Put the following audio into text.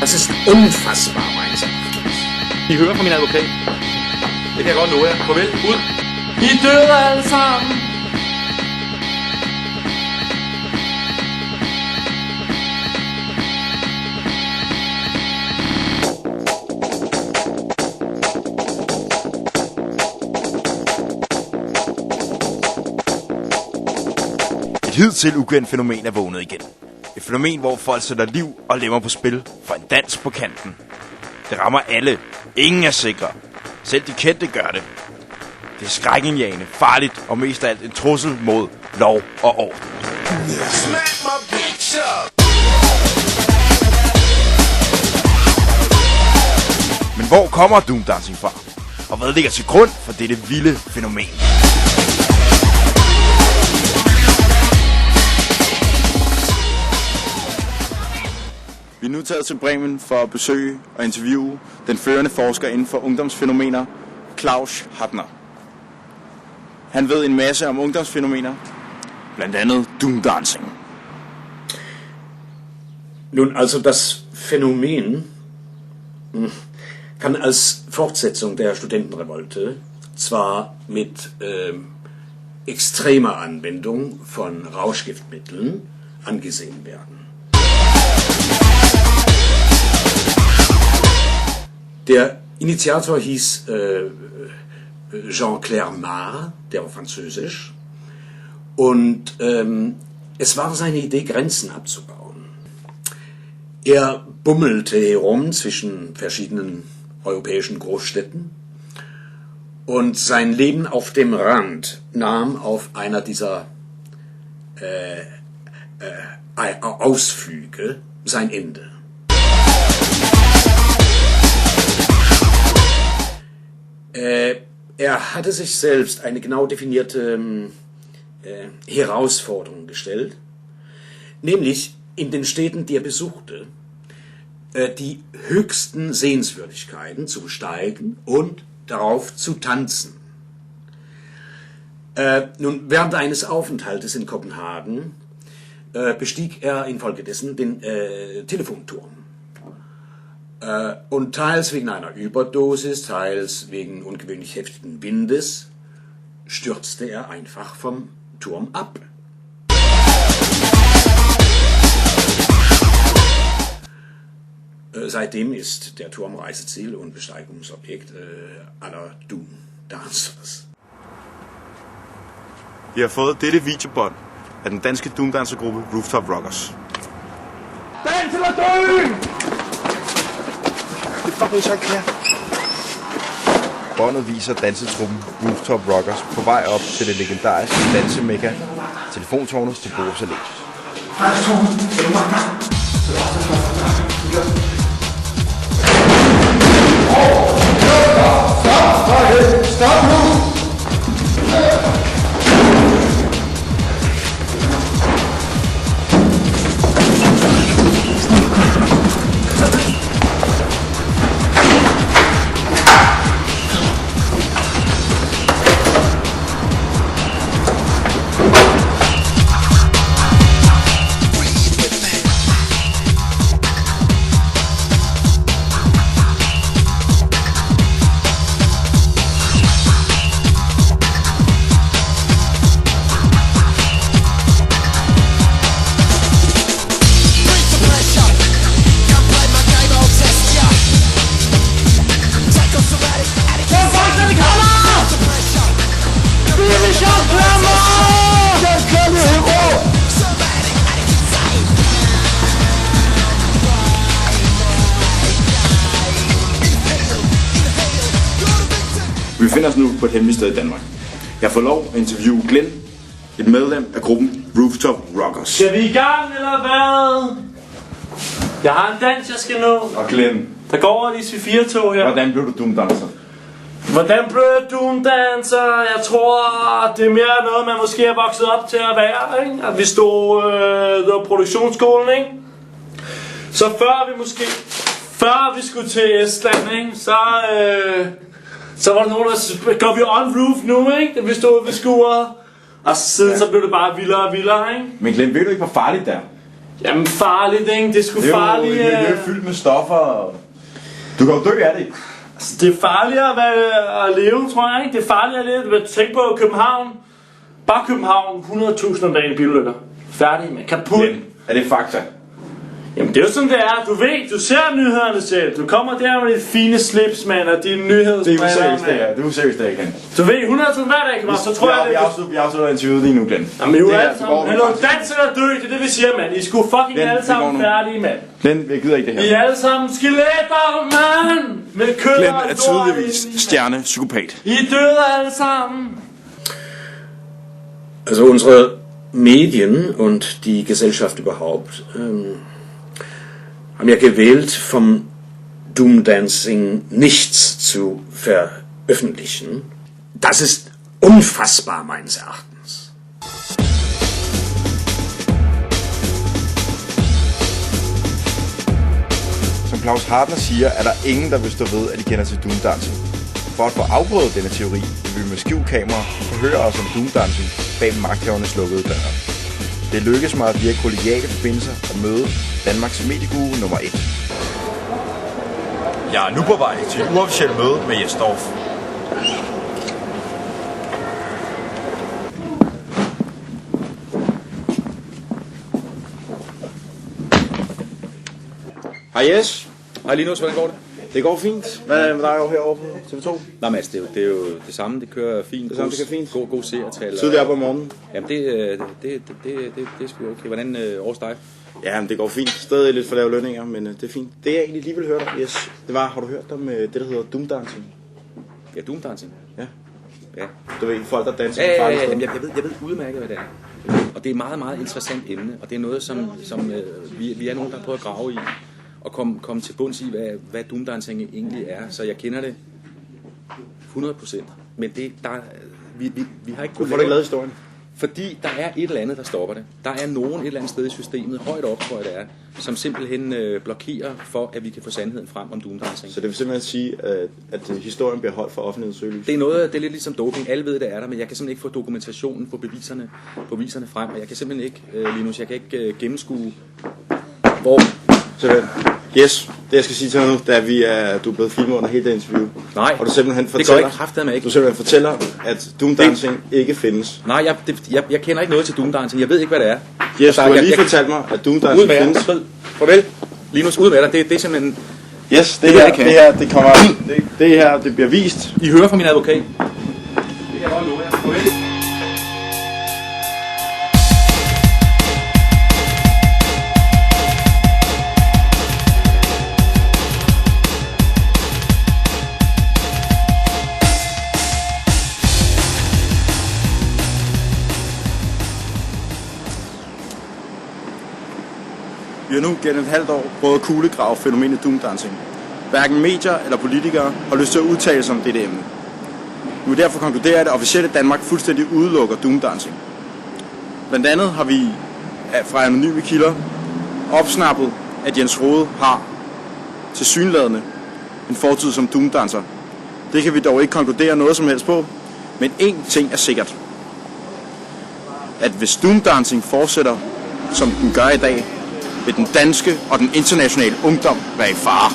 Das ist unfassbar, meines Erachtens. I hører fra min advokat. Det kan jeg godt nå, ja. Farvel. Ud. I døde alle sammen. Et hidtil ukendt fænomen er vågnet igen. Et fænomen, hvor folk sætter liv og lemmer på spil for en dans på kanten. Det rammer alle. Ingen er sikre. Selv de kendte gør det. Det er skrækindjagende, farligt og mest af alt en trussel mod lov og orden. Men hvor kommer Doom Dancing fra? Og hvad ligger til grund for dette vilde fænomen? Vi er nu taget til Bremen for at besøge og interviewe den førende forsker inden for ungdomsfænomener, Klaus Hartner. Han ved en masse om ungdomsfænomener, blandt andet Doom Dancing. Nun, also das Phänomen kann als Fortsetzung der Studentenrevolte zwar mit extremer Anwendung von Rauschgiftmitteln angesehen werden. Der Initiator hieß Jean Clermont, der war französisch, und es war seine Idee, Grenzen abzubauen. Er bummelte herum zwischen verschiedenen europäischen Großstädten und sein Leben auf dem Rand nahm auf einer dieser Ausflüge sein Ende. Er hatte sich selbst eine genau definierte Herausforderung gestellt, nämlich in den Städten, die er besuchte, die höchsten Sehenswürdigkeiten zu besteigen und darauf zu tanzen. Nun, während eines Aufenthaltes in Kopenhagen bestieg er infolgedessen den Telefonturm. Und teils wegen einer Überdosis, teils wegen ungewöhnlich heftigen Windes, stürzte er einfach vom Turm ab. Seitdem ist der Turm Reiseziel und Besteigungsobjekt aller Doom Dancers. Vi har fået dette videobånd af den danske Doom Dancer-gruppe Rooftop Rockers. Dans eller dø! Det er fucking så klar. Båndet viser dansetruppen Rooftop Rockers på vej op til det legendariske dansemekka, telefontårnet til Borups Allé. Stop nu! Vi befinder os nu på et hemmeligt sted i Danmark. Jeg får lov at interviewe Glenn, et medlem af gruppen Rooftop Rockers. Skal vi i gang, eller hvad? Jeg har en dans, jeg skal nå. Og Glenn, Der går over de 4 tog her. hvordan blev du Doom Dancer? Hvordan blev jeg Doom Dancer? Jeg tror, det er mere noget, man måske er vokset op til at være, ikke? At vi stod på produktionsskolen, ikke? Så før vi skulle til Estland, ikke? Så var der nogen, der går vi on roof nu, ikke? Da vi stod ved skuret. Og siden så blev det bare vildere og vildere, ikke? Men Glenn, ved du ikke, hvor farligt det er? Jamen farligt, ikke? Det er sgu farligt. Det er jo fyldt med stoffer. Du kan jo dø af det. Altså, det er farligt at leve, tror jeg, ikke? Det er farligt at leve. Tænk på København. Bare København, 100.000 om dagen i bilulykker. Færdig med kaput. Men er det fakta? Jamen det er jo sådan det er. Du ved, du ser nyhederne selv. Du kommer der med dit fine slips, mand, og dine nyhedsbriller. Det er useriøst, det her. Det er useriøst, det her, Glenn. Du ved, 100.000 hver dag, Kamar, så tror jeg det. Vi afslutter interviewet lige nu, Glenn. Jamen jo alle sammen. Hallo, dans eller dø, det er det vi siger, mand. I skulle fucking alle sammen færdige, mand. Glenn, jeg gider ikke det her. I er alle sammen skeletter, mand. Med kød Glenn og er tydeligvis stjerne-psykopat. I er døde alle sammen. Also unsere Medien und die Gesellschaft überhaupt haben ja gewählt, vom Doomdancing nichts zu veröffentlichen. Das ist unfassbar meines Erachtens. Som Claus Hartner siger, er der ingen, der vil stå ved, at de kender til Doomdancing. For at få afprøvet denne teori, vil vi med skjulkamera forhøre os om Doomdancing bag magthavernes lukkede døre. Det lykkes mig via kollegiale forbindelser at møde Danmarks medieguru nummer 1. Jeg er nu på vej til et uofficielt møde med Jes Dorph. Hej Jes. Hej Linus, hvordan går det? Det går fint. Hvad er med dig over herovre på TV2? Nej, men altså, det er jo det samme, det kører fint. Det samme, det kører fint. God seertal. Tidligere op om morgenen. Jamen, det er sgu okay. Hvordan års dig? Ja, men det går fint. Stadig lidt for lave lønninger, men det er fint. Det jeg egentlig lige vil høre dig, Jes, det var, har du hørt om det, der hedder Doomdancing? Ja, Doomdancing. Ja. Ja. Du ved, folk der danser Ja, farlige steder. jeg ved udmærket, hvad det er. Og det er et meget, meget interessant emne, og det er noget, som vi er nogen, der prøver at grave i, og komme til bunds i, hvad Doomdancing egentlig er. Så jeg kender det 100%. Men vi har ikke kunnet Hvorfor har du ikke lavet historien? Fordi der er et eller andet, der stopper det. Der er nogen et eller andet sted i systemet, højt op, tror jeg det er, som simpelthen blokerer for, at vi kan få sandheden frem om Doomdancing. Så det vil simpelthen sige, at historien bliver holdt for offentlighedens søgelys? Det er lidt ligesom doping. Alle ved, det er der, men jeg kan simpelthen ikke få dokumentationen, få beviserne frem. Og jeg kan simpelthen ikke, Linus, jeg kan ikke gennemskue, hvor... Yes, det jeg skal sige til dig nu, da du er blevet filmet under hele det interview. Nej, og du simpelthen det går ikke kraftedeme ikke. Du simpelthen fortæller, at Doomdancing ikke findes. Nej, jeg kender ikke noget til Doomdancing. Jeg ved ikke, hvad det er. Yes, du har lige fortalt mig, at Doomdancing findes. Farvel. Linus, ud med dig. Det er simpelthen... Yes, det her, det bliver vist. I hører fra min advokat. Det kan jeg godt love jer. Farvel. Vi har nu gennem et halvt år prøvet at kuglegrave fænomenet Doomdancing. Hverken medier eller politikere har lyst til at udtale sig om dette emne. Vi vil derfor konkludere, at det officielle Danmark fuldstændig udelukker Doomdancing. Blandt andet har vi fra anonyme kilder opsnappet, at Jens Rohde har tilsyneladende en fortid som Doomdancer. Det kan vi dog ikke konkludere noget som helst på, men én ting er sikkert. At hvis Doomdancing fortsætter, som den gør i dag, vil den danske og den internationale ungdom være i fare.